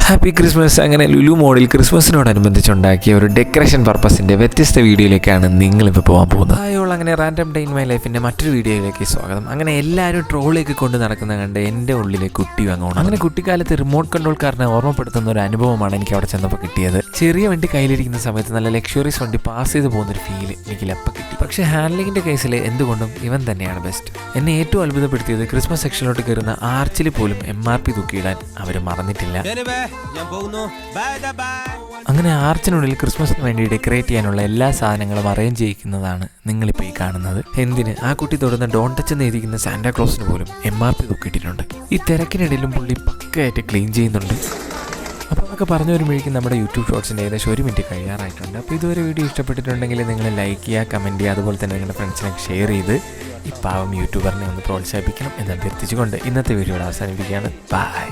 Happy Christmas. അങ്ങനെ ലുലു മോളിൽ ക്രിസ്മസിനോടനുബന്ധിച്ചുണ്ടാക്കിയ ഒരു ഡെക്കറേഷൻ പർപ്പസിൻ്റെ വ്യത്യസ്ത വീഡിയോയിലേക്കാണ് നിങ്ങളിപ്പോൾ പോകാൻ പോകുന്നത്. ഹായോൾ, അങ്ങനെ റാൻഡം ഡേ ഇൻ മൈ ലൈഫിൻ്റെ മറ്റൊരു വീഡിയോയിലേക്ക് സ്വാഗതം. അങ്ങനെ എല്ലാവരും ട്രോളിലേക്ക് കൊണ്ട് നടക്കുന്ന കണ്ട് എൻ്റെ ഉള്ളിലെ കുട്ടി വാങ്ങണം. അങ്ങനെ കുട്ടിക്കാലത്ത് റിമോട്ട് കൺട്രോൾക്കാരനെ ഓർമ്മപ്പെടുത്തുന്ന ഒരു അനുഭവമാണ് എനിക്ക് അവിടെ ചെന്നപ്പോൾ കിട്ടിയത്. ചെറിയ വണ്ടി കയ്യിലിരിക്കുന്ന സമയത്ത് നല്ല ലക്ഷറീസ് വണ്ടി പാസ് ചെയ്ത് പോകുന്നൊരു ഫീൽ എനിക്ക് ലപ്പം കിട്ടി. പക്ഷേ ഹാൻഡ്ലിങ്ങിൻ്റെ കേസിൽ എന്തുകൊണ്ടും ഇവൻ തന്നെയാണ് ബെസ്റ്റ്. എന്നെ ഏറ്റവും അത്ഭുതപ്പെടുത്തിയത് ക്രിസ്മസ് സെക്ഷനിലോട്ട് കയറുന്ന ആർച്ചിൽ പോലും MRP തൂക്കിയിടാൻ അവർ മറന്നിട്ടില്ല. അങ്ങനെ ആർച്ചിനുള്ളിൽ ക്രിസ്മസിന് വേണ്ടി ഡെക്കറേറ്റ് ചെയ്യാനുള്ള എല്ലാ സാധനങ്ങളും അറേഞ്ച് ചെയ്യിക്കുന്നതാണ് നിങ്ങളിപ്പോൾ ഈ കാണുന്നത്. എന്തിന് ആ കുട്ടി തൊടുന്ന ഡോൺ ടച്ച് എന്നിരിക്കുന്ന സാന്റാക്ലോസിന് പോലും MRP തൂക്കിയിട്ടിട്ടുണ്ട്. ഈ തിരക്കിനിടയിലും പുള്ളി പക്കയായിട്ട് ക്ലീൻ ചെയ്യുന്നുണ്ട്. അപ്പോൾ അതൊക്കെ പറഞ്ഞു വരുമ്പോഴേക്കും നമ്മുടെ യൂട്യൂബ് ഷോർട്സിൻ്റെ ഏകദേശം 1 മിനിറ്റ് കഴിയാറായിട്ടുണ്ട്. അപ്പോൾ ഇതുവരെ വീഡിയോ ഇഷ്ടപ്പെട്ടിട്ടുണ്ടെങ്കിൽ നിങ്ങൾ ലൈക്ക് ചെയ്യുക, കമൻറ്റ് ചെയ്യുക, അതുപോലെ തന്നെ നിങ്ങളുടെ ഫ്രണ്ട്സിനൊക്കെ ഷെയർ ചെയ്ത് ഈ പാവം യൂട്യൂബറിനെ ഒന്ന് പ്രോത്സാഹിപ്പിക്കണം എന്ന് അഭ്യർത്ഥിച്ചുകൊണ്ട് ഇന്നത്തെ വീഡിയോയുടെ അവസാനിപ്പിക്കുകയാണ്. ബൈ.